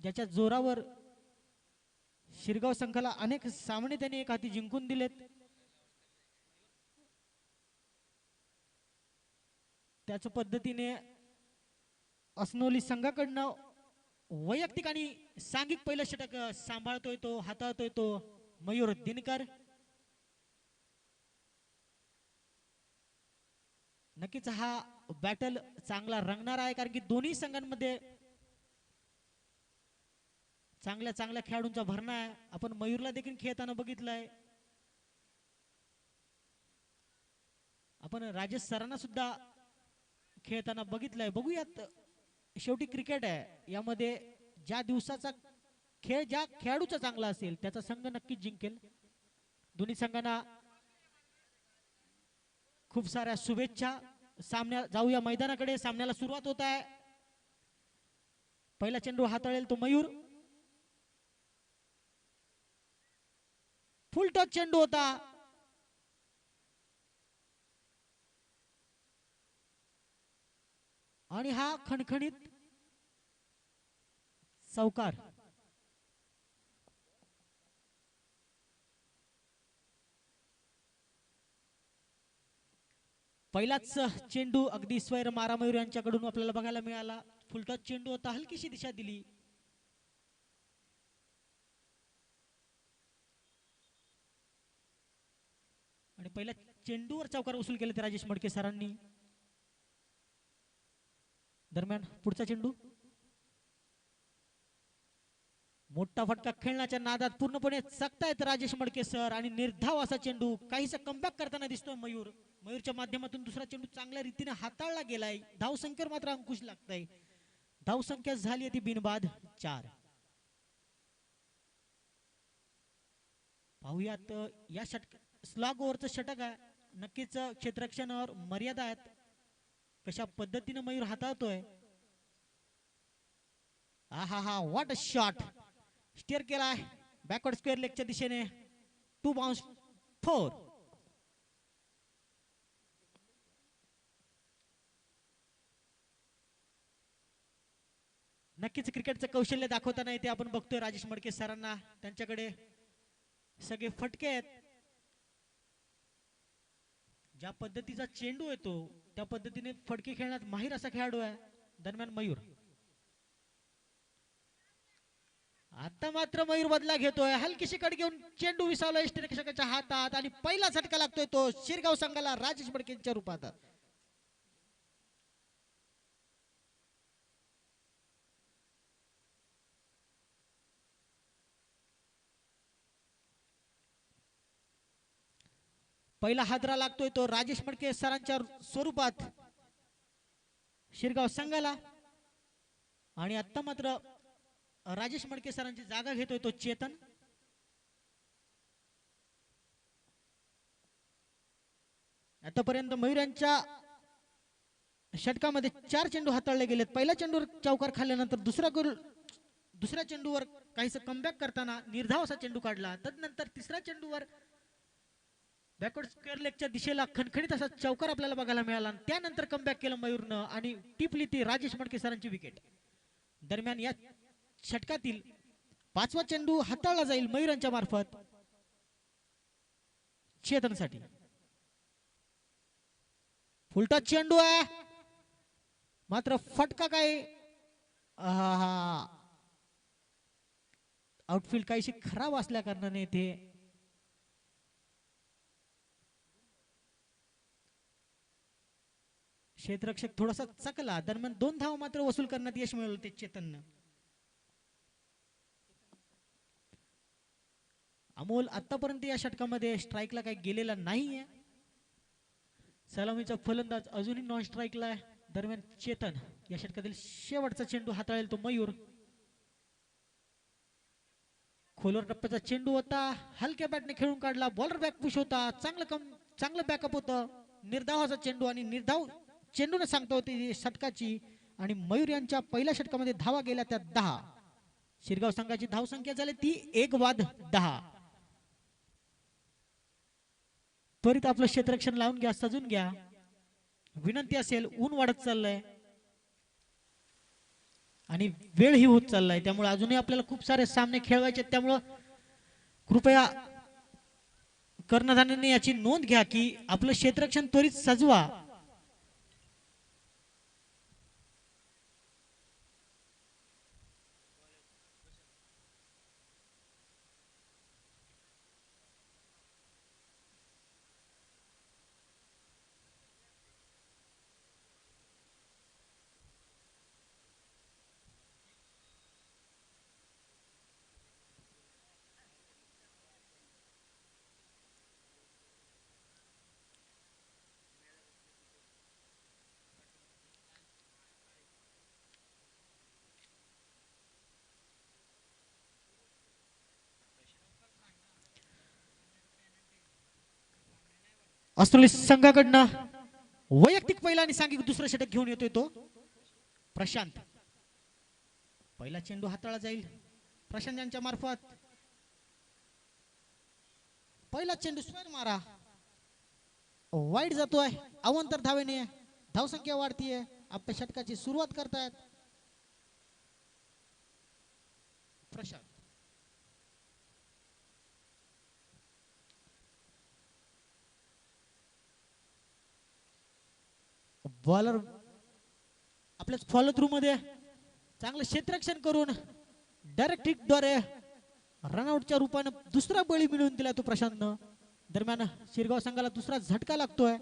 ज्याच्या जोरावर शिरगाव संघाला अनेक सामने त्यांनी एक हाती जिंकून दिलेत, त्याच पद्धतीने असनोली संघाकडनं वैयक्तिक आणि सांघिक पहिलं षटक सांभाळतोय तो, हाताळतोय तो मयूर दिनकर. नक्कीच हा बॅटल चांगला रंगणार आहे, कारण की दोन्ही संघांमध्ये चांगल्या चांगल्या खेळाडूंचा भरणा आहे. आपण मयूरला देखील खेळताना बघितलंय, आपण राजेश सरांना सुद्धा खेळताना बघितलंय. बघूयात, शेवटी क्रिकेट आहे, यामध्ये ज्या दिवसाचा खेळ ज्या खेळाडूचा चांगला असेल त्याचा संघ नक्कीच जिंकेल. दोन्ही संघांना खूप साऱ्या शुभेच्छा. सामन्या जाऊया मैदानाकडे, सामन्याला सुरुवात होत आहे. पहिला चेंडू हाताळेल तो मयूर. फुल टॉस चेंडू होता, आणि हा खणखणीत चौकार. पहिलाच चेंडू अगदी स्वैर मारामयूर यांच्याकडून आपल्याला बघायला मिळाला. फुलटॉस चेंडू होता, हलकीशी दिशा दिली. आणि पहिल्या चेंडूवर चौकार वसूल केले ते राजेश मडके सरांनी. दरम्यान पुढचा चेंडू, मोठा फटका खेळण्याच्या नादात पूर्णपणे चकतायत राजेश मडके सर, आणि निर्धाव असा चेंडू काहीसा कमबॅक करताना दिसतोय मयूर. मयूरच्या माध्यमातून दुसरा चेंडू चांगल्या रीतीने हाताळला गेलाय. धावसंख्येवर मात्र अंकुश लागतंय. धावसंख्या झाली ती बिनबाद 4. पाहूयात, या षटक स्लॉग ओव्हरचं षटक आहे, नक्कीच क्षेत्ररक्षणावर मर्यादा आहेत. कशा पद्धतीने मयूर हाताळतोय. हा हा व्हॉट अ शॉट. स्टीअर केलाय बॅकवर्ड स्क्वेअर लेगच्या दिशेने. 2 बाउन्स 4. नक्कीच क्रिकेटचं कौशल्य दाखवताना इथे आपण बघतोय राजेश मडके सरांना. त्यांच्याकडे सगळे फटके आहेत. ज्या पद्धतीचा चेंडू येतो त्या पद्धतीने फटके खेळण्यात माहीर असा खेळाडू आहे. दरम्यान मयूर, आता मात्र मयूर बदला घेतोय. हलकीशी कड घेऊन चेंडू विसावला यष्टिरक्षकाच्या हातात, आणि पहिला झटका लागतोय तो शिरगाव संघाला राजेश मडकेंच्या रूपात. पहिला हादरा लागतोय तो राजेश मडके सरांच्या स्वरूपात शिरगाव संघाला. आणि आता मात्र राजेश मडके सरांची जागा घेतोय तो चेतन. आतापर्यंत मयूरांच्या षटकामध्ये 4 चेंडू हाताळले गेलेत. पहिल्या चेंडूवर चौकार खाल्ल्यानंतर दुसऱ्या चेंडूवर काहीसं कमबॅक करताना निर्धाव असा चेंडू काढला. तदनंतर तिसऱ्या चेंडूवर बॅकवर्ड स्क्वेअर लेगच्या दिशेला खणखणीत असा चौकार आपल्याला बघायला मिळाला. त्यानंतर कमबॅक केलं मयूरनं, आणि टिपली ती राजेश मडके सरांची विकेट. दरम्यान या षटकातील 5वा चेंडू हाताळला जाईल मयूरांच्या मार्फत चेतनसाठी. फुलटॉस चेंडू आहे, मात्र फटका काय, आउटफील्ड काहीशी खराब असल्या कारणाने इथे क्षेत्ररक्षक थोडासा चकला. दरम्यान 2 धाव मात्र वसूल करण्यात यश मिळवलं ते चेतननं. अमोल आतापर्यंत या षटकामध्ये स्ट्राईकला काही गेलेला नाहीये. सलामीचा फलंदाज अजूनही नॉन स्ट्राईकला आहे. दरम्यान चेतन या षटकातील शेवटचा चेंडू हाताळेल तो मयूर. खोलवर टप्प्याचा चेंडू होता, हलक्या बॅटने खेळून काढला. बॉलर बॅक पुश होता, चांगलं बॅकअप होतं. निर्धावाचा चेंडू, आणि निर्धाव चेंडूने सांगता होती षटकाची. आणि मयूर यांच्या पहिल्या षटकामध्ये धावा गेल्या त्या 10. शिरगाव संघाची धावसंख्या झाली ती 1/10. त्वरित आपलं क्षेत्ररक्षण लावून घ्या, सजून घ्या, विनंती असेल. ऊन वाढत चाललंय आणि वेळही होत चाललाय, त्यामुळे अजूनही आपल्याला खूप सारे सामने खेळवायचे आहेत. त्यामुळं कृपया कर्णधारांनी याची नोंद घ्या की आपलं क्षेत्ररक्षण त्वरित सजवा. ऑस्ट्रेलिया संघाकडनं वैयक्तिक पहिला आणि सांघिक दुसरं षटक घेऊन येतोय तो प्रशांत. पहिला चेंडू हाताळला जाईल प्रशांत यांच्या मार्फत. पहिला चेंडू स्क्वेअर मारा, वाईट जातोय. अवंतर धावेने धावसंख्या वाढतीये. आपल्या षटकाची सुरुवात करतायत प्रशांत. बॉलर आपल्या फॉलो थ्रू मध्ये चांगलं क्षेत्ररक्षण करून डायरेक्ट हिटद्वारे रनआउटच्या रूपाने दुसरा बळी मिळवून दिला तो प्रशांतनं. दरम्यान शिरगाव संघाला दुसरा झटका लागतोय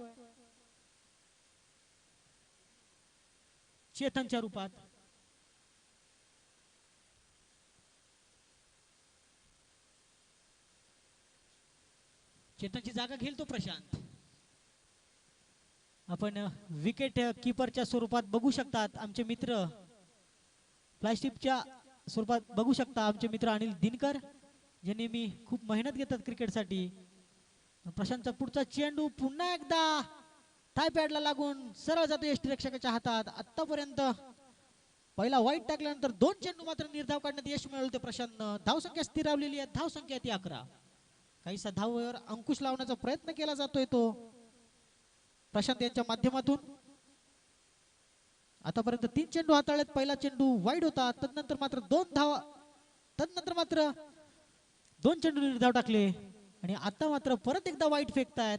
चेतनच्या रूपात. चेतनची जागा घेईल तो प्रशांत. आपण विकेट कीपरच्या स्वरूपात बघू शकतात आमचे मित्र, फ्लॅशटिपच्या स्वरूपात बघू शकता आमचे मित्र अनिल दिनकर, जे नेहमी खूप मेहनत घेतात क्रिकेटसाठी. प्रशांतचा पुढचा चेंडू पुन्हा एकदा थाय पॅडला लागून सरळ जातो यष्टीरक्षकाच्या हातात. आतापर्यंत पहिला वाईट टाकल्यानंतर 2 चेंडू मात्र निर्धाव काढण्यात यश मिळवले प्रशांतनं. धावसंख्या स्थिरावलेली आहे, धावसंख्या ती 11. काहीसा धाववर अंकुश लावण्याचा प्रयत्न केला जातोय तो प्रशांत यांच्या माध्यमातून. आतापर्यंत 3 चेंडू हाताळलेत. पहिला चेंडू वाईड होता, तदनंतर मात्र 2 चेंडू निर्धाव टाकले आणि आता मात्र परत एकदा वाईट फेकतायत.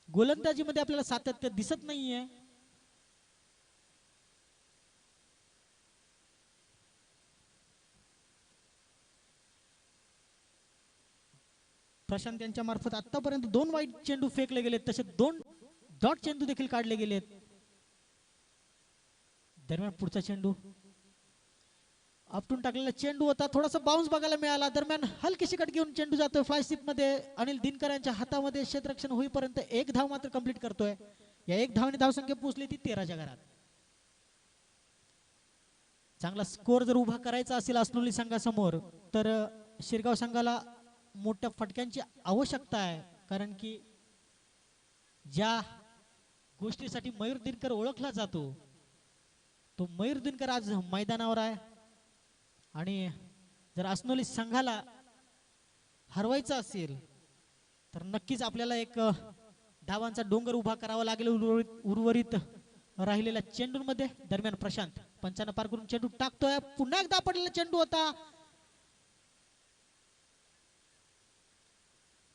गोलंदाजीमध्ये आपल्याला सातत्य दिसत नाहीये. प्रशांत यांच्या मार्फत आतापर्यंत 2 वाईट चेंडू फेकले गेलेत, तसे 2 डॉट चेंडू देखील काढले गेलेत. दरम्यान पुढचा चेंडू आपटून टाकलेला चेंडू होता, थोडासा बाउन्स बघायला मिळाला. दरम्यान हलकीशी कट घेऊन चेंडू जातोय फ्लायस्टिप मध्ये. अनिल दिनकर यांच्या हातामध्ये क्षेत्ररक्षण होईपर्यंत 1 धाव मात्र कंप्लीट करतोय. या 1 धावाने धावसंख्या पोहोचली ती 13च्या घरात. चांगला स्कोर जर उभा करायचा असेल अस्नोली संघासमोर तर शिरगाव संघाला मोठ्या फटक्यांची आवश्यकता आहे. कारण की ज्या गोष्टीसाठी मयूर दिनकर ओळखला जातो तो मयूर दिनकर आज मैदानावर आहे. आणि जर अस्नोली संघाला हरवायचं असेल तर नक्कीच आपल्याला एक धावांचा डोंगर उभा करावा लागेल उर्वरित राहिलेल्या चेंडूंमध्ये. दरम्यान प्रशांत पंचांना पार करून चेंडू टाकतोय. पुन्हा एकदा पडलेला चेंडू होता.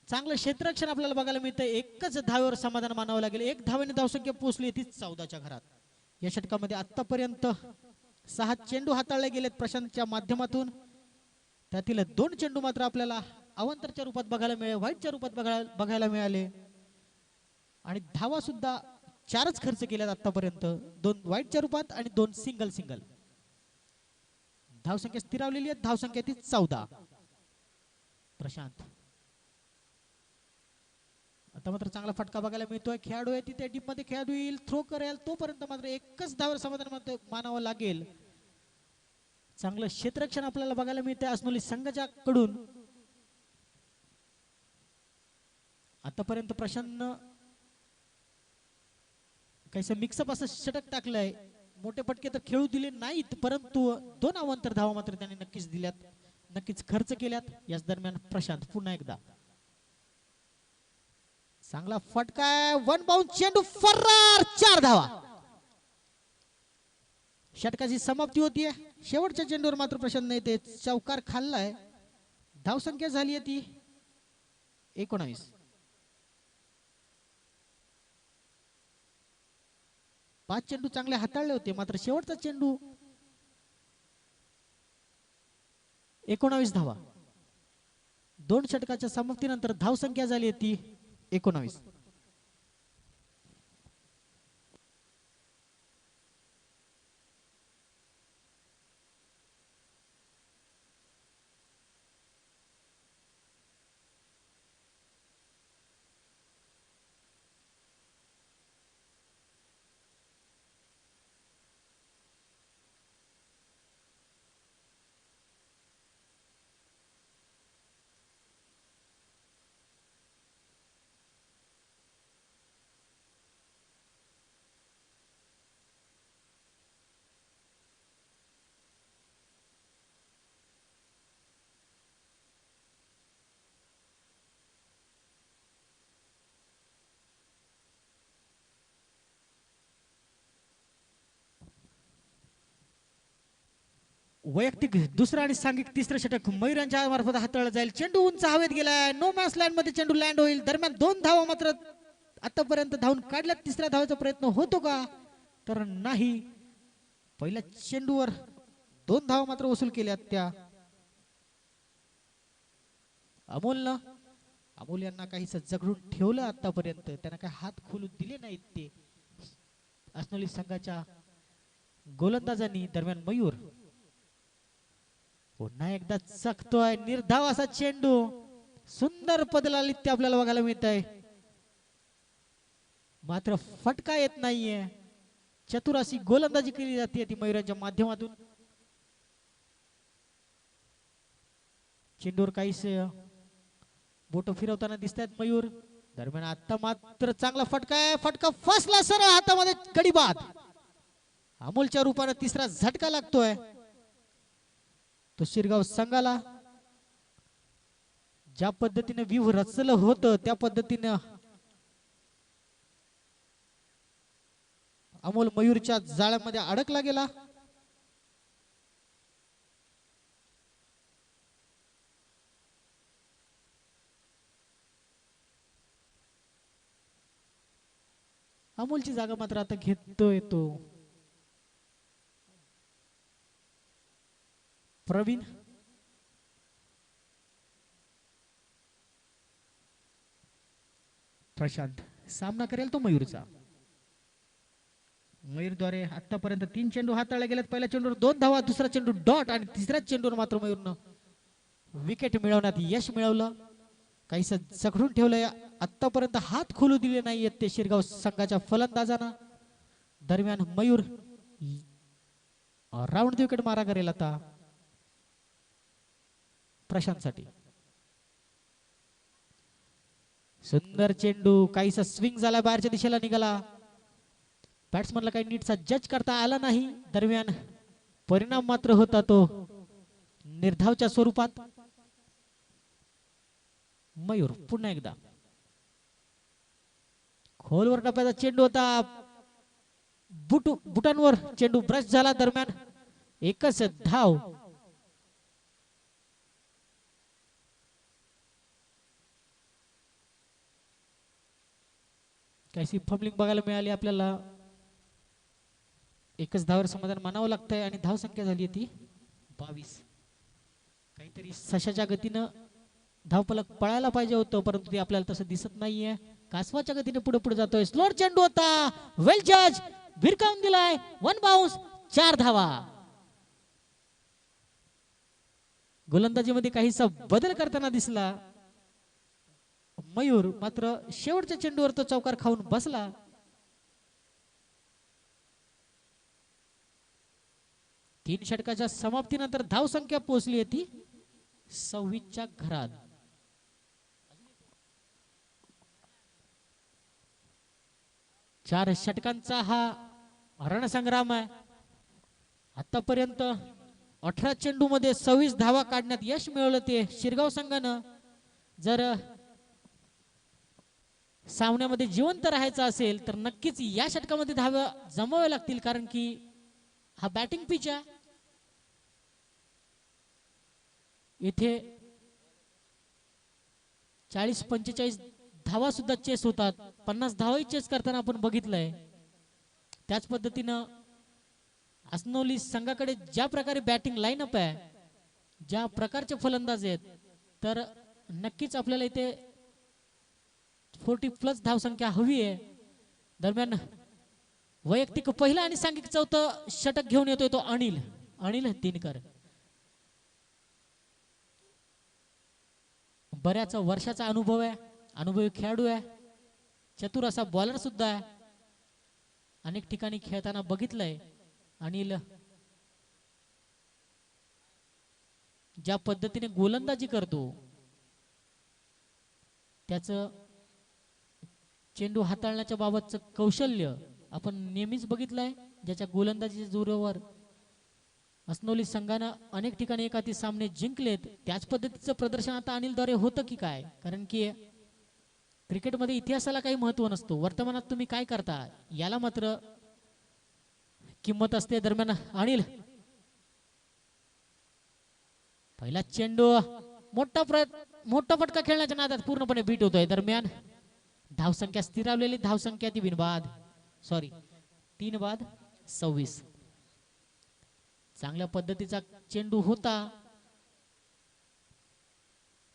चांगलं क्षेत्ररक्षण आपल्याला बघायला मिळतं. एकच धावेवर समाधान मानावं लागेल. 1 धावेने धावसंख्या पोहोचली ती 14च्या घरात. या षटकामध्ये आतापर्यंत 6 चेंडू हाताळले गेलेत प्रशांतच्या माध्यमातून. त्यातील 2 चेंडू मात्र आपल्याला अवंतरच्या रूपात बघायला मिळाले, व्हाईटच्या रूपात बघायला मिळाले. आणि धावा सुद्धा 4च खर्च केल्यात आतापर्यंत, 2 व्हाईटच्या रूपात आणि 2 सिंगल. धावसंख्या स्थिरावलेली आहे, धावसंख्या ती 14. प्रशांत आता मात्र चांगला फटका बघायला मिळतोय. खेळाडू आहे तिथे डीप मध्ये खेळाडू येईल, थ्रो करेल, तोपर्यंत मात्र एकच धावर समाधान मानावं लागेल. चांगलं क्षेत्ररक्षण आपल्याला बघायला मिळतंय अस्नोली संघाच्या कडून. आतापर्यंत प्रशांतनं काहीसं मिक्सअप असं षटक टाकलंय. मोठे फटके तर खेळू दिले नाहीत, परंतु 2 अवांतर धावा मात्र त्यांनी नक्कीच दिल्यात, नक्कीच खर्च केल्यात. याच दरम्यान प्रशांत पुन्हा एकदा चांगला फटका, 1 बाउंस चेंडू फरार, 4 धावा. षटकाची समाप्ती होतीये. शेवटच्या चेंडूवर मात्र प्रशांत नेते चौकार खाल्लाय. धावसंख्या झाली आहे ती 19. 5 चेंडू चांगले हाताळले होते, मात्र शेवटचा चेंडू 19 धावा. 2 षटकाच्या समाप्तीनंतर धावसंख्या झाली आहे ती 19. वैयक्तिक दुसरा आणि सांघिक तिसरं षटक मयूर यांच्या मार्फत हाताळलं जाईल. चेंडू उंच हवेत गेलाय. नो मॅच लाईन मध्ये चेंडू लँड होईल. दरम्यान 2 धावा मात्र आतापर्यंत धावून काढल्यात. तिसऱ्या धावाचा प्रयत्न होतो का, तर नाही. पहिल्या चेंडूवर 2 धावा मात्र वसूल केल्यात त्या अमोल यांना काहीच जगडून ठेवलं. आतापर्यंत त्यांना काही हात खोलू दिले नाहीत ते अस्नोली संघाच्या गोलंदाजांनी. दरम्यान मयूर पुन्हा एकदा चकतोय. निर्धाव असा चेंडू, सुंदर पदलालित्य आपल्याला बघायला मिळत आहे, मात्र फटका येत नाहीये. चतुर अशी गोलंदाजी केली जाते ती मयूरांच्या माध्यमातून. चेंडूवर काहीच बोट फिरवताना दिसत आहेत मयूर. दरम्यान आता मात्र चांगला फटका आहे. फटका फसला सरळ हातामध्ये, गडी बाद. अमोलच्या रूपाने तिसरा झटका लागतोय तो शिरगाव संघाला. ज्या पद्धतीने व्यूह रचलं होतं त्या पद्धतीने अमोल मयूरच्या जाळ्यामध्ये अडकला गेला. अमोलची जागा मात्र आता घेतोय तो प्रवीण. प्रशांत सामना करेल तो मयूरचा. मयूरद्वारे आतापर्यंत 3 चेंडू हाताळले गेलेत. पहिल्या चेंडूवर 2 धावा, दुसरा चेंडू डॉट आणि तिसऱ्या चेंडूवर मात्र मयूरनं विकेट मिळवण्यात यश मिळवलं. काहीच जखडून ठेवलंय. आतापर्यंत हात खोलू दिले नाहीयेत ते शिरगाव संघाच्या फलंदाजांना. दरम्यान मयूर राऊंड विकेट मारा करेल आता प्रशांत साठी. सुंदर चेंडू, काहीसा स्विंग झाला, बाहेरच्या दिशेला निघाला. बॅट्समनला काही नीटचा जज करता आला नाही. दरम्यान परिणाम मात्र होता तो निर्धावच्या स्वरूपात. मयूर पुन्हा एकदा खोलवर टप्प्याचा चेंडू होता. बुटांवर चेंडू ब्रश झाला. दरम्यान एकच धाव. काहीशी फंबलिंग बघायला मिळाली आपल्याला. एकच धावावर समाधान मानावं लागतंय आणि धाव संख्या झाली ती 22. काहीतरी सशाच्या गतीनं धावफलक पळायला पाहिजे होतं, परंतु ते आपल्याला तसं दिसत नाहीये. कासवाच्या गतीने पुढे पुढे जातोय. स्लोअर चेंडू होता, वेल जज, भिरकावून दिलाय. 1 बाउन्स, 4 धावा. गोलंदाजीमध्ये काहीसा बदल करताना दिसला मयूर, मात्र शेवटच्या चेंडूवर तो चौकार खाऊन बसला. तीन षटकाच्या समाप्तीनंतर धाव संख्या पोहोचली आहे ती 26च्या घरात. चार षटकांचा हा रणसंग्राम आहे. आतापर्यंत 18 चेंडू मध्ये 26 धावा काढण्यात यश मिळवलं ते शिरगाव संघानं. जर सामन्यामध्ये जिवंत राहायचं असेल तर नक्कीच या षटकामध्ये धावा जमाव्या लागतील, कारण की हा बॅटिंग पिच आहे. इथे 40-45 धावा सुद्धा चेस होतात. 50 धावाही चेस करताना आपण बघितलंय. त्याच पद्धतीनं असनोली संघाकडे ज्या प्रकारे बॅटिंग लाईनअप आहे, ज्या प्रकारचे फलंदाज आहेत, तर नक्कीच आपल्याला इथे 40+ धावसंख्या हवी आहे. दरम्यान वैयक्तिक पहिला आणि सांघिक चौथं षटक घेऊन येतोय तो अनिल दिनकर. बऱ्याच वर्षाचा अनुभव आहे, अनुभवी खेळाडू आहे, चतुर असा बॉलर सुद्धा आहे. अनेक ठिकाणी खेळताना बघितलंय अनिल ज्या पद्धतीने गोलंदाजी करतो, त्याचं चेंडू हाताळण्याच्या बाबतचं कौशल्य आपण नेहमीच बघितलंय. ज्याच्या गोलंदाजीच्या जोरावर असनोली संघानं अनेक ठिकाणी एकाती सामने जिंकलेत. त्याच पद्धतीचं प्रदर्शन आता अनिलद्वारे होतं की काय? कारण की क्रिकेटमध्ये इतिहासाला काही महत्व नसतो, वर्तमानात तुम्ही काय करता याला मात्र किंमत असते. दरम्यान अनिल पहिला चेंडू मोठा फटका खेळण्याच्या नादात पूर्णपणे बीट होतोय. दरम्यान धावसंख्या स्थिरावलेली, धावसंख्या ती 3 बाद 26. चांगल्या पद्धतीचा चेंडू होता.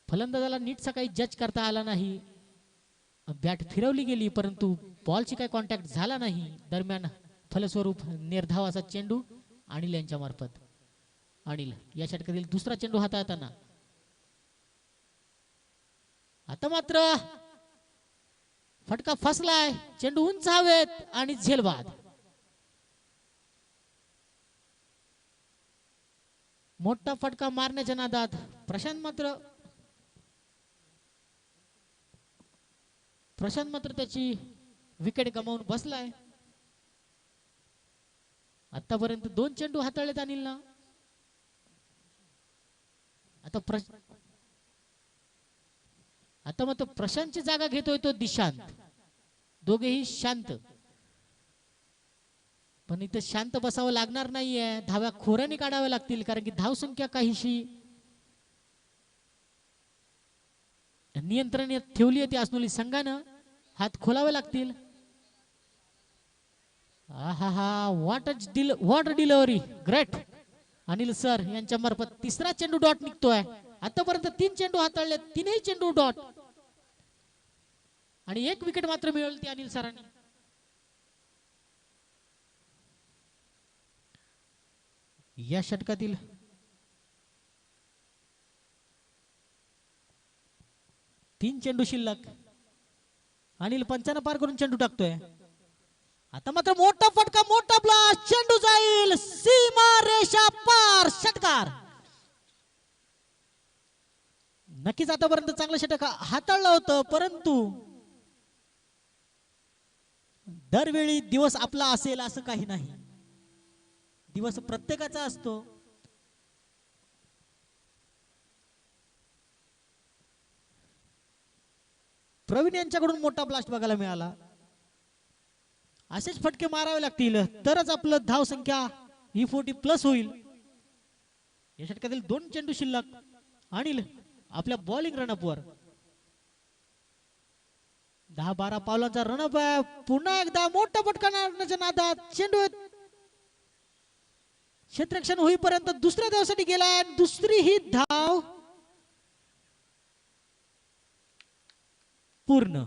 फलंदाजाला नीट सकाळी जज करता आला नाही. बॅट फिरवली गेली परंतु बॉलची काही कॉन्टॅक्ट झाला नाही. दरम्यान फलस्वरूप निर्धावाचा चेंडू अनिल यांच्या मार्फत. अनिल या षटकातील दुसरा चेंडू हाताळताना आता मात्र फटका फसलाय. चेंडू उंच हवेत आणि झेलबाद. मोठा फटका मारण्याच्या नादात प्रशांत मात्र त्याची विकेट गमावून बसलाय. आतापर्यंत 2 चेंडू हाताळलेत अनिलला. आता मात्र प्रशांतची जागा घेतोय तो दिशांत. दोघेही शांत, पण इथं शांत बसावं लागणार नाहीये. धाव्या खोऱ्याने काढाव्या लागतील कारण की धावसंख्या काहीशी नियंत्रणात ठेवली आहे असनोली संघानं. हात खोलावे लागतील. What delivery, great Anil sir यांच्या मार्फत तिसरा चेंडू डॉट निघतोय. आतापर्यंत 3 चेंडू हाताळले, 3ही चेंडू डॉट आणि 1 विकेट मात्र मिळवली ती अनिल सरांनी. या षटकातील 3 चेंडू शिल्लक. अनिल 55 पार करून चेंडू टाकतोय. आता मात्र मोठा फटका, मोठा ब्लास्ट, चेंडू जाईल सीमा रेषा पार. षटकार नक्कीच आतापर्यंत चांगलं षटक हाताळलं होतं, परंतु दरवेळी दिवस आपला असेल असं काही नाही. दिवस प्रत्येकाचा असतो. प्रवीण यांच्याकडून मोठा ब्लास्ट बघायला मिळाला. असेच फटके मारावे लागतील तरच आपलं धाव संख्या ही 40+ होईल. या षटकातील 2 चेंडू शिल्लक. अनिल आपल्या बॉलिंग रनअपवर 10-12 पावलांचा रनअप आहे. पुन्हा एकदा मोठा फटका मारण्याच्या नादात चेंडू क्षेत्ररक्षण होईपर्यंत दुसऱ्या धावसाठी गेलाय. दुसरी ही धाव पूर्ण.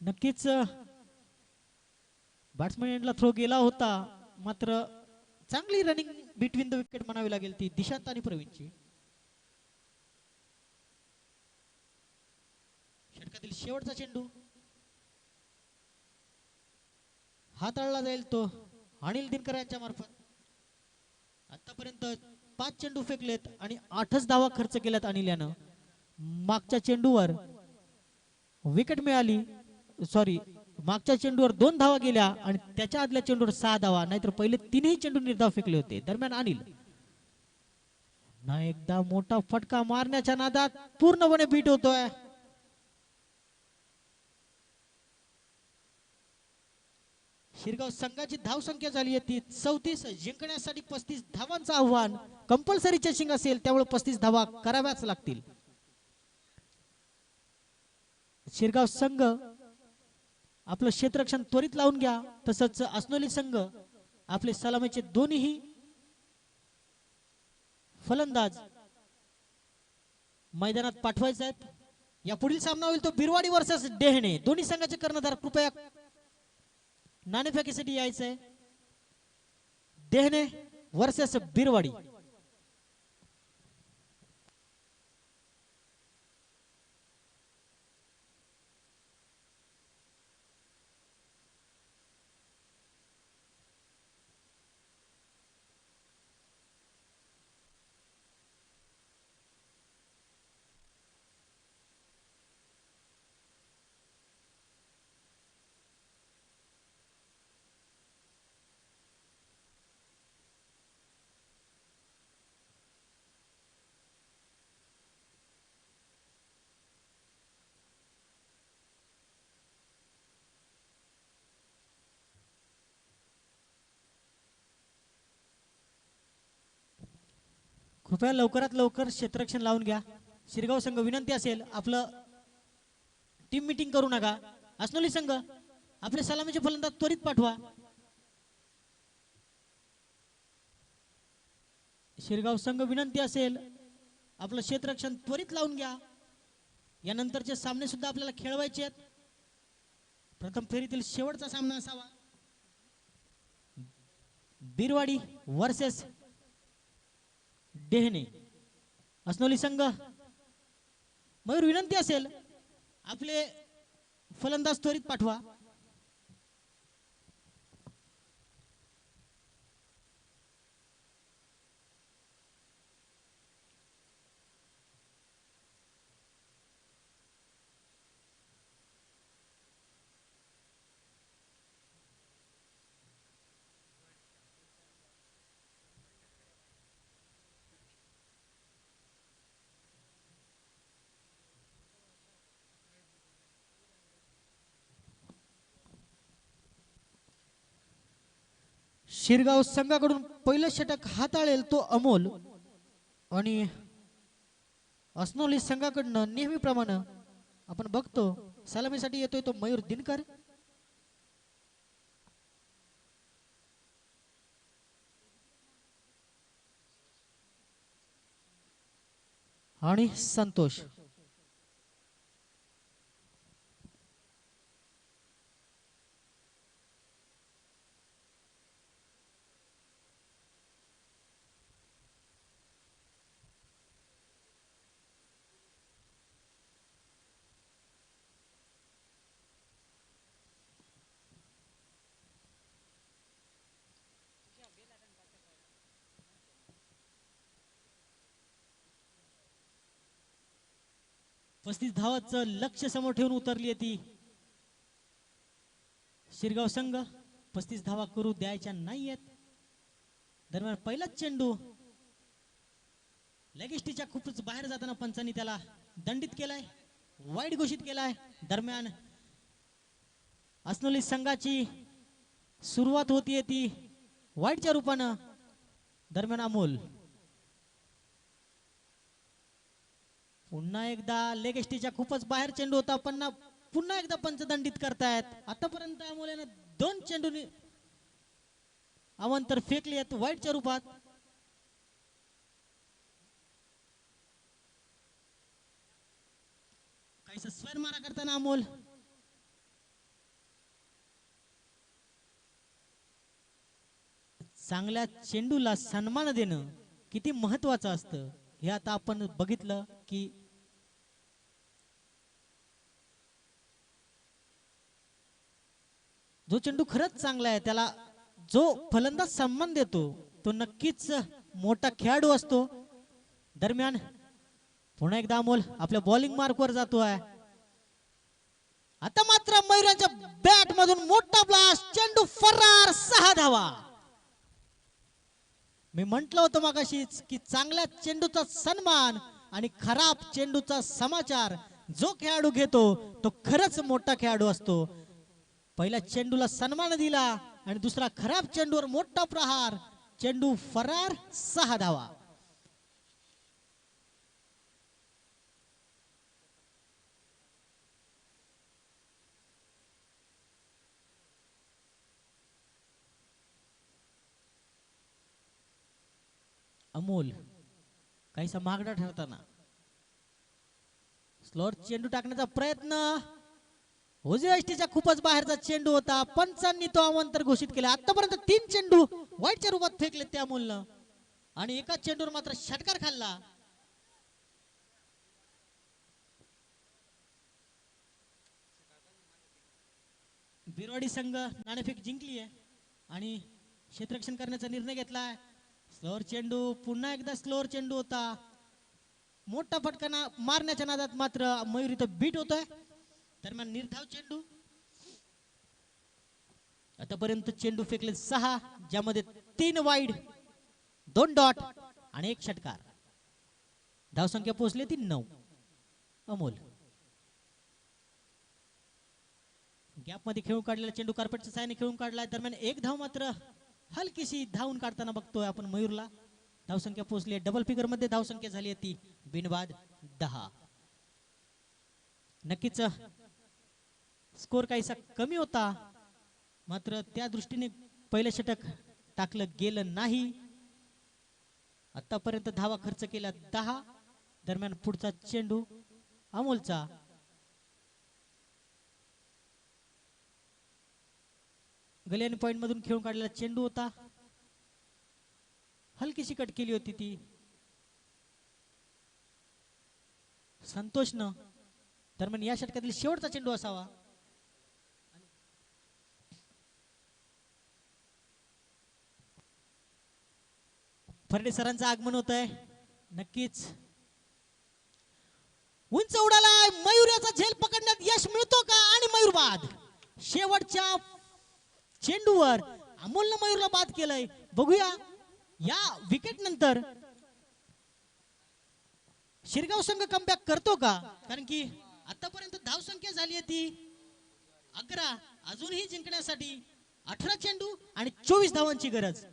नक्कीच बॅट्समॅन एंडला थ्रो गेला होता, मात्र चांगली रनिंग बिटवीन द विकेट म्हणावी लागेल ती दिशांत आणि प्रवीणची. षटकातील शेवटचा चेंडू हाताळला जाईल तो अनिल दिनकर यांच्या मार्फत. आतापर्यंत 5 चेंडू फेकलेत आणि 8च धावा खर्च केल्यात अनिल यानं. मागच्या चेंडूवर विकेट मिळाली, मागच्या चेंडूवर 2 धावा गेल्या आणि त्याच्या आदल्या चेंडूवर 6 धावा, नाहीतर पहिले 3ही चेंडू निर्धाव फेकले होते. दरम्यान अनिल ना एकदा मोठा फटका मारण्याच्या नादात पूर्णपणे बीट होतोय. शिरगाव संघाची धाव संख्या झाली आहे ती 34. जिंकण्यासाठी 35 धावांचं आव्हान. कंपल्सरी चेसिंग असेल त्यामुळे 35 धावा कराव्याच लागतील. शिरगाव संघ आपलं क्षेत्ररक्षण त्वरित लावून घ्या. तसंच असनोली संघ आपले सलामीचे दोन्ही फलंदाज मैदानात पाठवायचे आहेत. या पुढील सामना होईल तो बिरवाडी वर्सेस डेहणे. दोन्ही संघाचे कर्णधार कृपया नाणेफेकीसाठी यायचं आहे. डेहणे वर्सेस बिरवाडी. कृपया लवकरात लवकर क्षेत्ररक्षण लावून घ्या. शिरगाव संघ विनंती असेल आपलं टीम मीटिंग करू नका. असनोली संघ आपले सलामीचे फलंदाज त्वरित पाठवा. शिरगाव संघ विनंती असेल आपलं क्षेत्ररक्षण त्वरित लावून घ्या. यानंतरचे सामने सुद्धा आपल्याला खेळवायचे आहेत. प्रथम फेरीतील शेवटचा सामना असावा. बिरवाडी वर्सेस डेहणे. असनोली संघ मयूर विनंती असेल आपले फलंदाज त्वरित पाठवा. शिरगाव संघाकडून पहिलं षटक हाताळेल तो अमोल आणि असनोली संघाकडनं नेहमीप्रमाणे आपण बघतो सलामीसाठी येतोय तो मयूर दिनकर. आणि संतोष. पस्तीस धावाचं लक्ष समोर ठेवून उतरली आहे ती शिरगाव संघ. 35 धावा करू द्यायच्या नाहीयेत. दरम्यान पहिलाच चेंडू लेगिस्टीच्या खूपच बाहेर जाताना पंचांनी त्याला दंडित केलाय, वाईट घोषित केलाय. दरम्यान असनोली संघाची सुरुवात होतीये ती वाईटच्या रूपानं. दरम्यान अमोल पुन्हा एकदा लेगेस्टीच्या खूपच बाहेर चेंडू होता. पुन्हा एकदा पंच दंडित करतायत. आतापर्यंत अमोलने 2 चेंडू अवांतर फेकले आहेत वाईटच्या रूपात. काहीसा स्वर मारा करताना अमोल. चांगल्या चेंडूला सन्मान देणं किती महत्वाचं असतं हे आता आपण बघितलं की जो चेंडू खरंच चांगला आहे त्याला जो फलंदाज सन्मान देतो तो नक्कीच मोठा खेळाडू असतो. दरम्यान पुन्हा एकदा अमोल आपल्या बॉलिंग मार्कवर जातोय. आता मात्र मयूरांच्या बॅट मधून मोठा ब्लास्ट. चेंडू फरार. 6 धावा. मी म्हंटल होतं मगाशीच की चांगल्या चेंडूचा सन्मान आणि खराब चेंडूचा समाचार जो खेळाडू घेतो तो खरंच मोठा खेळाडू असतो. पहिल्या चेंडूला सन्मान दिला आणि दुसरा खराब चेंडूवर मोठा प्रहार, चेंडू फरार, 6 धावा. अमोल काहीसा मागडा ठरताना स्लोअर चेंडू टाकण्याचा प्रयत्न, उजव्या यष्टीच्या खूपच बाहेरचा चेंडू होता. पंचांनी तो अवांतर घोषित केला. आतापर्यंत 3 चेंडू वाईटच्या रूपात फेकले त्या अमोलनं आणि एका चेंडूवर मात्र षटकार खाल्ला. बिरवाडी संघ नाणेफेक जिंकली आहे आणि क्षेत्ररक्षण करण्याचा निर्णय घेतलाय. स्लोअर चेंडू, पुन्हा एकदा स्लोअर चेंडू होता. मोठा फटका मारण्याच्या नादात मात्र मयूर इथं बीट होतोय. दरम्यान निर्धाव चेंडू, आतापर्यंत चेंडू फेकले 6, ज्यामध्ये 3 वाईड, 2 डॉट आणि 1 षटकार. धावसंख्या पोहोचली ती 9. अमोल गॅप मध्ये खेळून काढलेला चेंडू कार्पेटच्या साहाय्याने खेळून काढलाय. दरम्यान 1 धाव मात्र हलकीशी धावून काढताना बघतोय आपण मयूरला. धावसंख्या पोहोचली आहे डबल फिगर मध्ये. धावसंख्या झाली आहे ती बिनबाद 10. नक्कीच स्कोर काहीसा कमी होता, मात्र त्या दृष्टीने पहिलं षटक टाकलं गेलं नाही. आतापर्यंत धावा खर्च केला 10. दरम्यान पुढचा चेंडू अमोलचा, गलियानी पॉइंट मधून खेळून काढलेला चेंडू होता. हलकीशी कट केली होती ती संतोषनं. दरम्यान या षटकातील शेवटचा चेंडू असावा. फर्डे सरांचं आगमन होत आहे. नक्कीच उंच उडालाय मयूर, याचा झेल पकडण्यात यश मिळतो का? आणि मयूर बाद. शेवटच्या चेंडूवर अमोलनं मयूरला बाद केलंय. बघूया या विकेट नंतर शिरगाव संघ कमबॅक करतो का? कारण की आतापर्यंत धावसंख्या झाली आहे ती 11. अजूनही जिंकण्यासाठी 18 चेंडू आणि 24 धावांची गरज.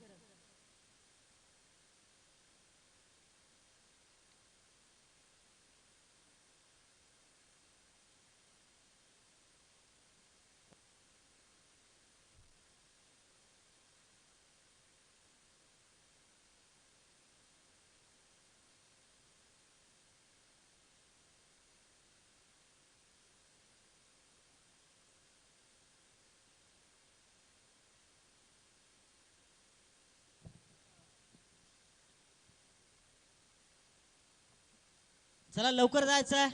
चला लवकर जायचंय.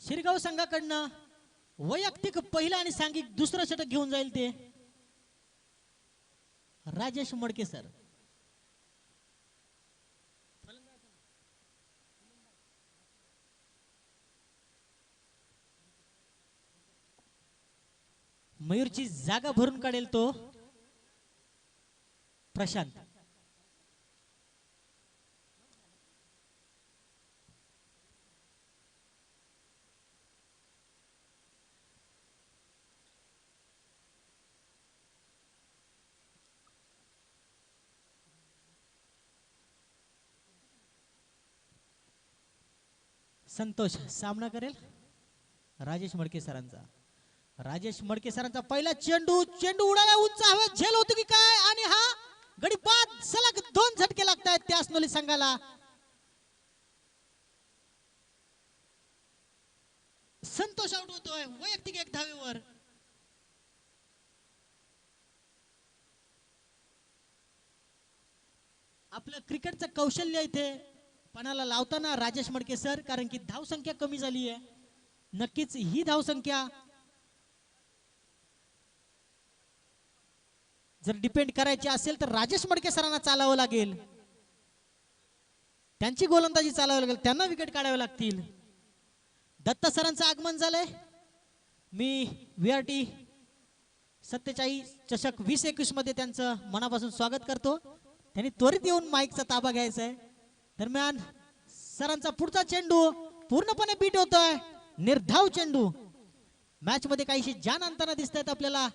शिरगाव संघाकडनं वैयक्तिक पहिला आणि सांघिक दुसरं षटक घेऊन जाईल ते राजेश मडके सर. मयूरची जागा भरून काढेल तो प्रशांत. संतोष सामना करेल राजेश मडके सरांचा. राजेश मडके सरांचा पहिला चेंडू, चेंडू उडाला उंच हवेत, झेल होतो की काय? आणि हा गडी बाद. सलग 2 झटके लागतायत त्या अस्नोली संघाला. संतोष आउट होतोय वैयक्तिक 1 धावेवर. आपलं क्रिकेटचं कौशल्य इथे पणाला लावताना राजेश मडके सर, कारण की धावसंख्या कमी झाली आहे. नक्कीच ही धावसंख्या जर डिपेंड करायची असेल तर राजेश मडके सरांना चालावं लागेल. त्यांची गोलंदाजी चालावी लागेल, त्यांना विकेट काढावे लागतील. दत्ता सरांचं आगमन झालंय. मी VRT 47 चषक 2021 मध्ये त्यांचं मनापासून स्वागत करतो. त्यांनी त्वरित येऊन माईकचा ताबा घ्यायचा आहे. दरम्यान सरांचा पुढचा चेंडू पूर्णपणे बीट होतोय. निर्धाव चेंडू. मॅच मध्ये काहीशी जान आणताना दिसत आहेत आपल्याला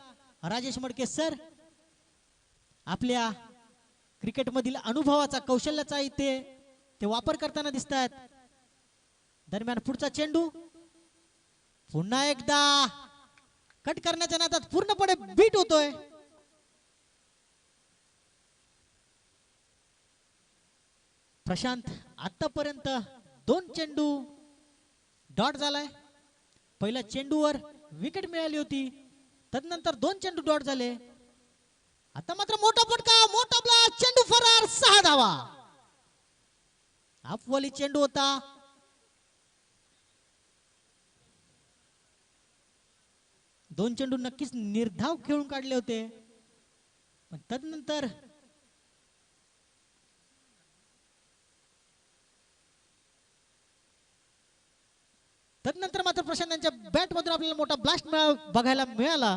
राजेश मडके सर आपल्या क्रिकेटमधील अनुभवाचा कौशल्याचा इथे ते वापर करताना दिसत आहेत. दरम्यान पुढचा चेंडू पुन्हा एकदा कट करण्याच्या नादात पूर्णपणे बीट होतोय. प्रशांत आतापर्यंत 2 चेंडू डॉट झालाय. पहिल्या चेंडूवर विकेट मिळाली होती, तदनंतर 2 चेंडू डॉट झाले. आता मात्र मोठा फटका, मोठा ब्लास्ट, चेंडू फरार, 6 धावा. अपवाली चेंडू होता. दोन चेंडू नक्कीच निर्धाव खेळून काढले होते, पण तदनंतर मात्र प्रशांत यांच्या बॅट मधून आपल्याला मोठा ब्लास्ट बघायला मिळाला.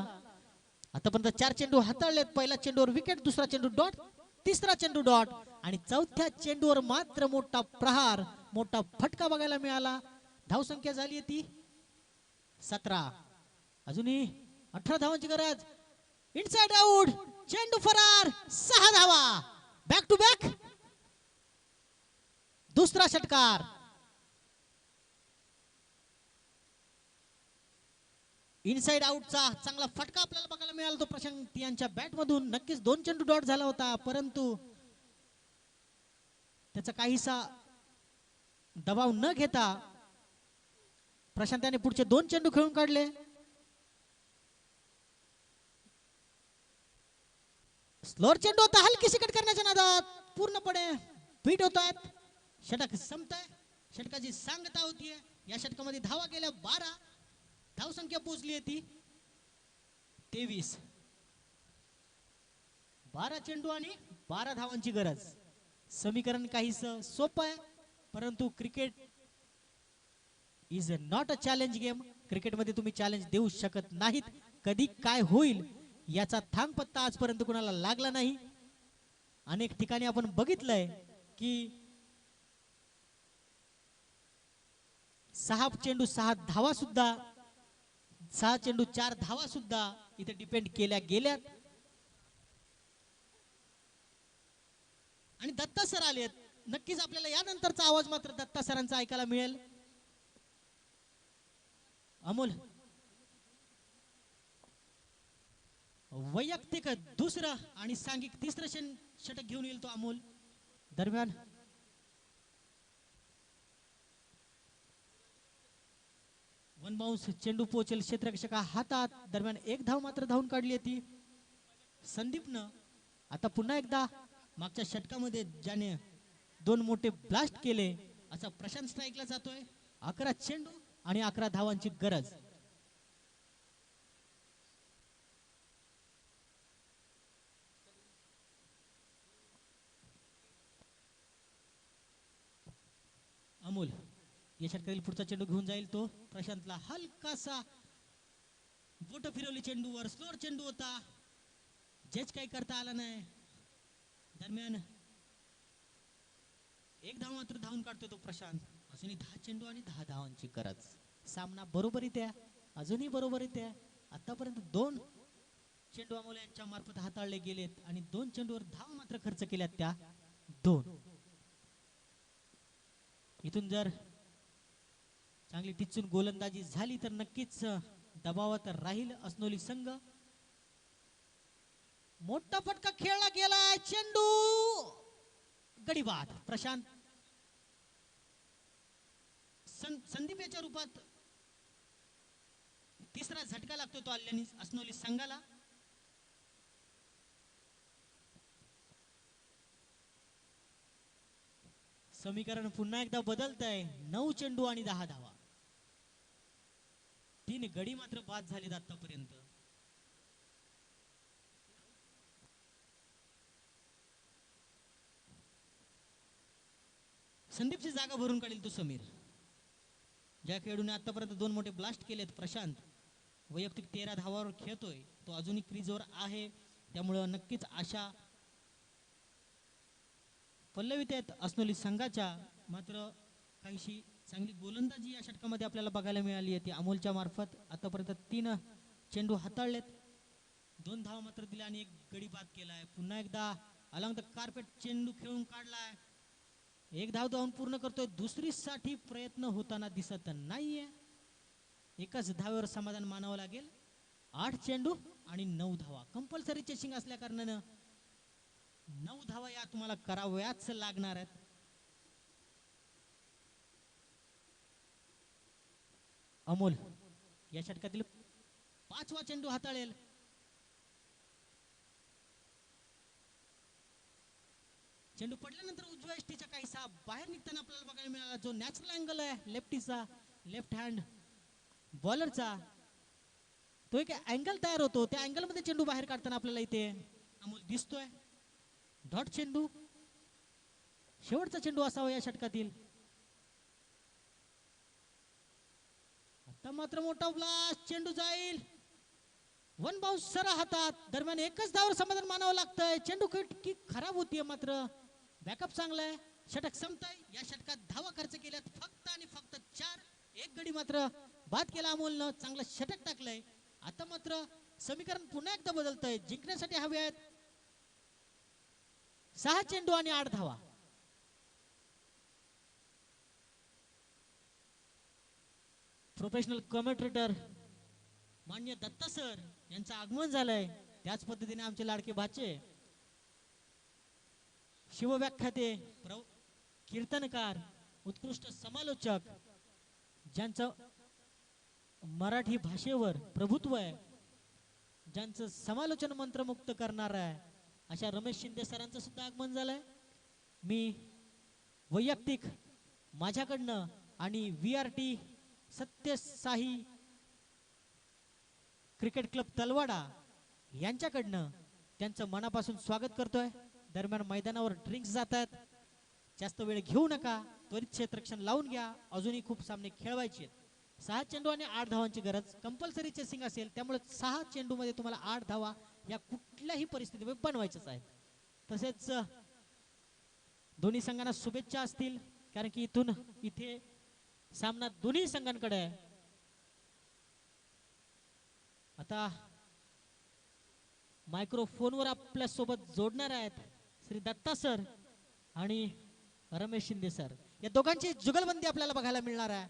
आतापर्यंत 4 चेंडू हाताळलेत. पहिला चेंडूवर विकेट, दुसरा चेंडू डॉट, तिसरा चेंडू डॉट आणि चौथ्या चेंडूवर मात्र मोठा प्रहार, मोठा फटका बघायला मिळाला. धावसंख्या झाली ती 17. अजूनही 18 धावांची गरज. इनसाइड आउट, चेंडू फरार, 6 धावा. बॅक टू बॅक दुसरा षटकार. इनसाइड आउटचा चांगला फटका आपल्याला बघायला मिळाला तो प्रशांत यांच्या बॅट मधून. नक्कीच 2 चेंडू डॉट झाला होता, परंतु त्याचा काहीसा दबाव न घेता प्रशांत याने पुढचे 2 चेंडू खेळून काढले. स्लोअर चेंडू होता, हलकीशी कट करण्याच्या नादात पूर्णपणे बीट होत आहेत. षटक संपतंय. षटकाची सांगता होतीये. या षटकामध्ये धावा गेल्या 12. धावसंख्या पोहोचली ती 23. 12 चेंडू आणि 12 धावांची गरज. समीकरण काहीच सोपं आहे, परंतु cricket is not a challenge game. क्रिकेटमध्ये तुम्ही चॅलेंज देऊ शकत नाहीत. कधी काय होईल याचा थांग पत्ता आजपर्यंत कुणाला लागला नाही. अनेक ठिकाणी आपण बघितलंय की 6 चेंडू 6 धावा सुद्धा, 6 चेंडू 4 धावा सुद्धा इथे डिपेंड केल्या गेल्यात. आणि दत्ता सर आलेत. नक्कीच आपल्याला यानंतरचा आवाज मात्र दत्ता सरांचा ऐकायला मिळेल. अमोल वैयक्तिक दुसरं आणि सांघिक तिसरं षटक घेऊन येईल तो अमोल. दरम्यान वन बाउन्स चेंडू पोहोचेल क्षेत्ररक्षका हातात. दरम्यान 1 धाव मात्र धावून काढली ती संदीपनं. आता पुन्हा एकदा मागच्या षटकामध्ये ज्याने 2 मोठे ब्लास्ट केले असा प्रशांत स्ट्राईकला जातोय. 11 चेंडू आणि 11 धावांची गरज. अमोल या षटकातील पुढचा चेंडू घेऊन जाईल तो प्रशांतला. हलकासा बोट फिरवली चेंडूवर. स्लोअर चेंडू होता, जज काही करता आला नाही. दरम्यान 1 धाव मात्र धावून काढतो तो प्रशांत. अजूनही 10 चेंडू आणि 10 धावांची गरज. सामना बरोबरीत आहे, अजूनही बरोबरीत आहे. आतापर्यंत 2 चेंडू अमोल यांच्या मार्फत हाताळले गेलेत आणि 2 चेंडूवर धाव मात्र खर्च केल्यात त्या 2. इथून जर चांगली टिचून गोलंदाजी झाली तर नक्कीच दबावात राहील अस्नोली संघ. मोठा फटका खेळला गेलाय. चेंडू गडीबाद. प्रशांत संदीप याच्या रूपात तिसरा झटका लागतो तो आल्याने अस्नोली संघाला. समीकरण पुन्हा एकदा बदलतंय. 9 चेंडू आणि 10 धावा. 3 गडी मात्र बाद झालेत आतापर्यंत. संदीपची जागा भरून काढेल तो समीर. ज्या खेळाडूने आतापर्यंत 2 मोठे ब्लास्ट केलेत. प्रशांत वैयक्तिक 13 धावावर खेळतोय. तो अजूनही क्रीजवर आहे, त्यामुळे नक्कीच आशा पल्लवीत आहेत अस्नोली संघाच्या. मात्र काहीशी चांगली गोलंदाजी या षटकामध्ये आपल्याला बघायला मिळाली आहे ती अमोलच्या मार्फत. आतापर्यंत 3 चेंडू हाताळलेत. 2 धावा मात्र दिल्या आणि एक गडी बाद केलाय. पुन्हा एकदा अलॉंग द कार्पेट चेंडू खेळून काढलाय. एक धाव धावून पूर्ण करतोय. दुसरी साठी प्रयत्न होताना दिसत नाहीये. एकच धावेवर समाधान मानावं लागेल. 8 चेंडू आणि 9 धावा. कंपल्सरी चेसिंग असल्या कारणानं 9 धावा या तुम्हाला कराव्याच लागणार आहेत. अमोल या षटकातील 5वा चेंडू हाताळेल. चेंडू पडल्यानंतर उजव्या यष्टीच्या काहीसा बाहेर निघताना आपल्याला बघायला मिळाला. जो नॅचरल अँगल आहे लेफ्टीचा, लेफ्ट हँड बॉलरचा, तो एक अँगल तयार होतो. त्या अँगल मध्ये चेंडू बाहेर काढताना आपल्याला इथे अमोल दिसतोय. डॉट चेंडू, शेवटचा चेंडू असावा या षटकातील. आता मात्र मोठा ब्लास्ट, चेंडू जाईल. 1 बाउन्स सरा हातात. दरम्यान एकच धावावर समाधान मानावं लागतंय. चेंडू की खराब होतीये, मात्र बॅकअप चांगलाय. षटक संपतंय. या षटकात धावा खर्च केल्यात फक्त आणि फक्त 4. एक गडी मात्र बाद केला अमोलनं. चांगलं षटक टाकलंय. आता मात्र समीकरण पुन्हा एकदा बदलतंय. जिंकण्यासाठी हवे आहेत 6 चेंडू आणि 8 धावा. प्रोफेशनल कमेंटेटर मान्य दत्ता सर यांचं आगमन झालंय. त्याच पद्धतीने आमचे लाडके भाचे शिवव्याख्याते, कीर्तनकार, उत्कृष्ट समालोचक, ज्यांचं मराठी भाषेवर प्रभुत्व आहे, ज्यांचं समालोचन मंत्रमुक्त करणार आहे, अशा रमेश शिंदे सरांचं सुद्धा आगमन झालंय. मी वैयक्तिक माझ्याकडनं आणि VRT Satyasai cricket club Talwada यांच्याकडनं त्यांचं मनापासून स्वागत करतोय. दरम्यान मैदानावर ड्रिंक्स जात आहेत. जास्त वेळ घेऊ नका, त्वरित क्षेत्ररक्षण लावून घ्या. अजूनही खूप सामने खेळवायचे. 6 चेंडू आणि 8 धावांची गरज. कंपल्सरी चेसिंग असेल, त्यामुळे 6 चेंडू मध्ये तुम्हाला 8 धावा या कुठल्याही परिस्थितीमध्ये बनवायच्याच आहेत. तसेच दोन्ही संघांना शुभेच्छा असतील, कारण की इथे सामना दोन्ही संघांकडे आहे. आता मायक्रोफोनवर आपल्या सोबत जोडणार आहेत श्री दत्ता सर आणि रमेश शिंदे सर. या दोघांची जुगलबंदी आपल्याला बघायला मिळणार आहे.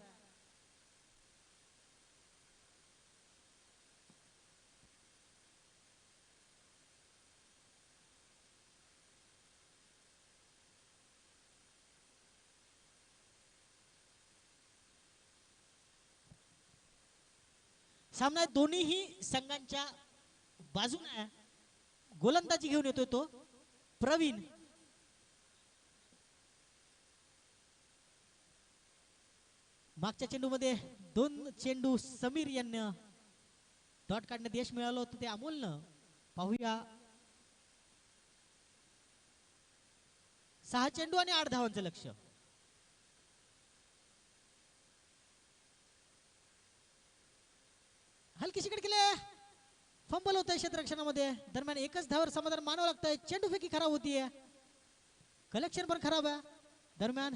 सामना दोन्ही संघांच्या बाजूने गोलंदाजी घेऊन येतोय तो प्रवीण. मागच्या चेंडू मध्ये 2 चेंडू समीर यांना डॉट काढण्यात यश मिळालं होतं, ते अमोलनं. पाहूया 6 चेंडू आणि 8 धावांचं लक्ष. हलकीशी केले, फंबल होत आहे क्षेत्ररक्षणामध्ये. दरम्यान एकच धावावर समाधान मानावं लागतंय. चेंडू फेकी खराब होतीये, कलेक्शन पण खराब आहे. दरम्यान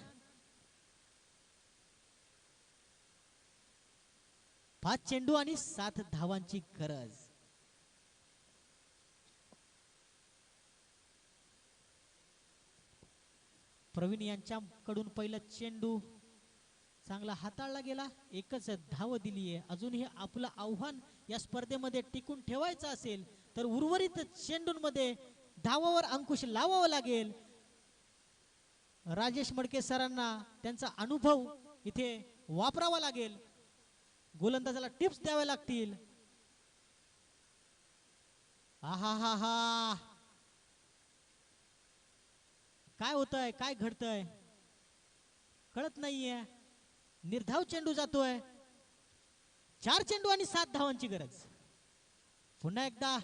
5 चेंडू आणि 7 धावांची गरज. प्रवीण यांच्याकडून पहिला चेंडू चांगला हाताळला गेला. एकच धाव दिलीये. अजूनही आपलं आव्हान या स्पर्धेमध्ये टिकून ठेवायचं असेल तर उर्वरित चेंडूंमध्ये धावावर अंकुश लावावा लागेल. राजेश मडके सरांना त्यांचा अनुभव इथे वापरावा लागेल. गोलंदाजाला टिप्स द्याव्या लागतील. आहा हा हा, काय होतंय, काय घडतंय कळत नाहीये. निर्धाव चेंडू जातोय. 4 चेंडू आणि 7 धावांची गरज. पुन्हा एकदा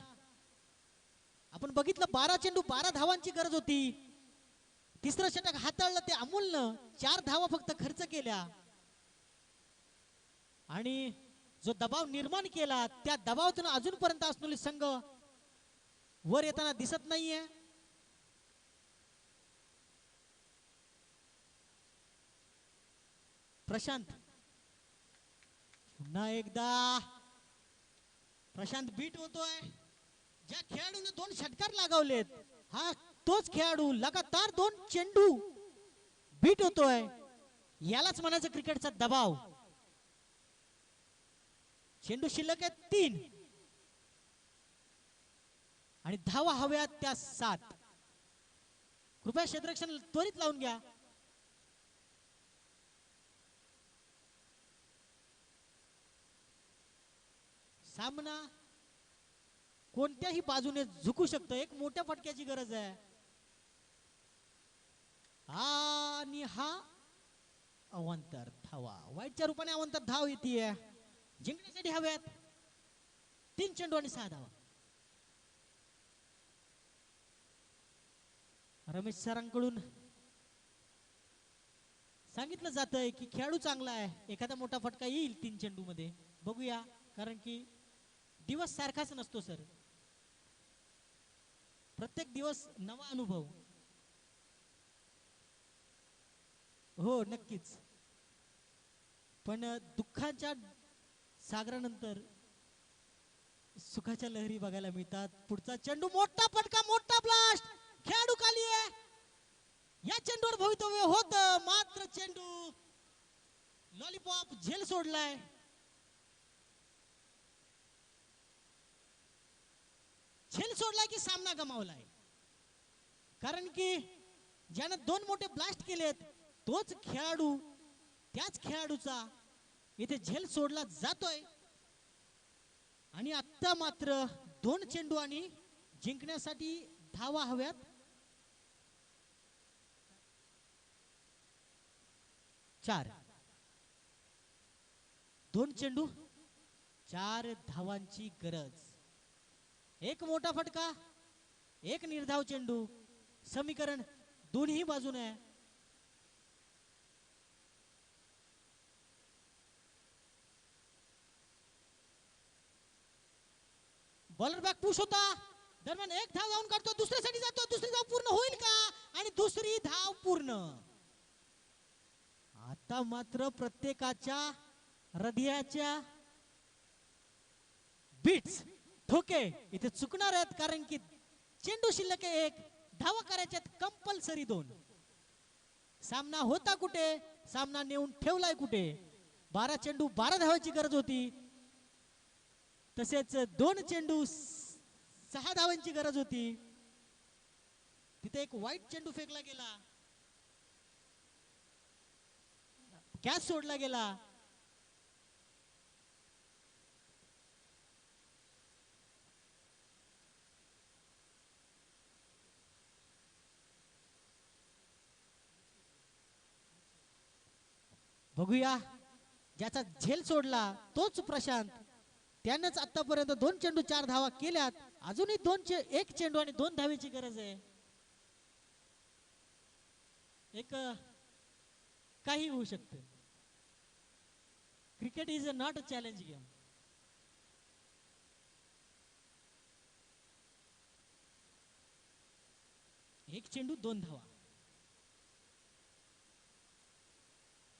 आपण बघितलं 12 चेंडू 12 धावांची गरज होती. तिसरं षटक हाताळलं ते अमोलनं. 4 धावा फक्त खर्च केल्या आणि जो दबाव निर्माण केला त्या दबावातून अजूनपर्यंत असलेले संघ वर येताना दिसत नाहीये. प्रशांत पुन्हा एकदा, प्रशांत बीट होतोय. ज्या खेळाडूने 2 षटकार लगावलेत हा तोच खेळाडू लगातार 2 चेंडू बीट होतोय, यालाच म्हणायचं क्रिकेटचा दबाव. चेंडू शिल्लक आहेत 3 आणि धावा हव्यात त्या 7. कृपया क्षेत्ररक्षण त्वरित लावून घ्या. सामना कोणत्याही बाजूने झुकू शकतो. एक मोठ्या फटक्याची गरज आहे आणि हा अवांतर धावा वाईटच्या रूपाने अवांतर धाव येते. जिंकण्यासाठी हव्यात 3 चेंडू आणि 6 धावा. रमेश सरांकडून सांगितलं जातंय की खेळाडू चांगला आहे, एखादा मोठा फटका येईल 3 चेंडू मध्ये. बघूया, कारण की दिवस सारखाच नसतो सर. प्रत्येक दिवस नवा अनुभव. हो नक्कीच, पण दुःखाच्या सागरानंतर सुखाच्या लहरी बघायला मिळतात. पुढचा चेंडू मोठा फटका, मोठा ब्लास्ट, खेळाडू खाली आहे. या चेंडूवर भवितव्य होत, मात्र चेंडू लॉलीपॉप झेल सोडलाय. झेल सोडलाय की सामना गमावलाय, कारण की ज्यानं 2 मोठे ब्लास्ट केलेत तोच खेळाडू, त्याच खेळाडूचा इथे झेल सोडला जातोय. आणि आता मात्र 2 चेंडू आणि जिंकण्यासाठी धावा हव्यात 4. 2 चेंडू 4 धावांची गरज. एक मोठा फटका, एक निर्धाव चेंडू. समीकरण दोन्ही बाजूने. बॉलर बॅक पुश होता, दरम्यान एक धाव जाऊन काढतो, दुसऱ्यासाठी जातो. दुसरी धाव पूर्ण होईल का? आणि दुसरी धाव पूर्ण. आता मात्र प्रत्येकाच्या हृदयाच्या बीट्स, ठोके इथे चुकणार आहेत, कारण की चेंडू शिल्लक 1, धावा करायच्यात कंपल्सरी 2. सामना होता कुठे, सामना नेऊन ठेवलाय कुठे. 12 चेंडू 12 धावाची गरज होती, तसेच 2 चेंडू 6 धावांची गरज होती. तिथे एक वाईट चेंडू फेकला गेला, कॅच सोडला गेला. बघूया, ज्याचा झेल सोडला तोच प्रशांत. त्यानंच आतापर्यंत 2 चेंडू 4 धावा केल्यात. अजूनही 1 चेंडू आणि 2 धावेची गरज आहे. एक काही होऊ शकतं. Cricket is not a challenge game. एक चेंडू 2 धावा.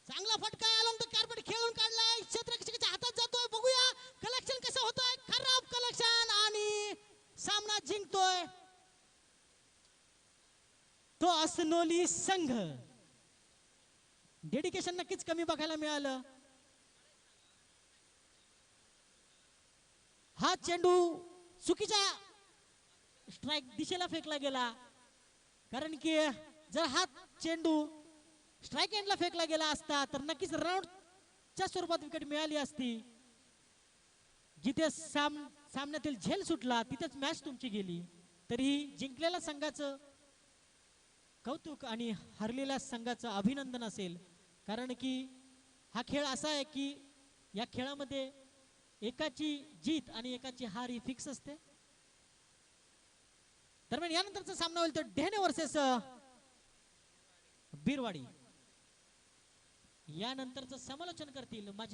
चांगला फटका अलॉंग द कार्पेट खेळून काढलाय, क्षेत्ररक्षकाच्या हातात जातोय. बघूया कलेक्शन कसं होतंय. खराब कलेक्शन आणि सामना जिंकतोय तो असनोली संघ. डेडिकेशन नक्कीच कमी बघायला मिळालं. हा चेंडू चुकीच्या स्ट्राइक दिशेला फेकला गेला, कारण की जर हा चेंडू स्ट्राइक एंडला फेकला गेला असता तर नक्कीच राऊंडच्या स्वरूपात विकेट मिळाली असती. जिथे सामन्यातील झेल सुटला तिथेच मॅच तुमची गेली. तरीही जिंकलेल्या संघाचं कौतुक आणि हरलेल्या संघाचं अभिनंदन असेल, कारण की हा खेळ असा आहे की या खेळामध्ये एकाची जीत आणि एकाची हार ही फिक्स असते. दरम्यान यानंतरचा सामना होईल तो ढेणे वर्सेस बिरवाडी. यानंतरचं समालोचन करतील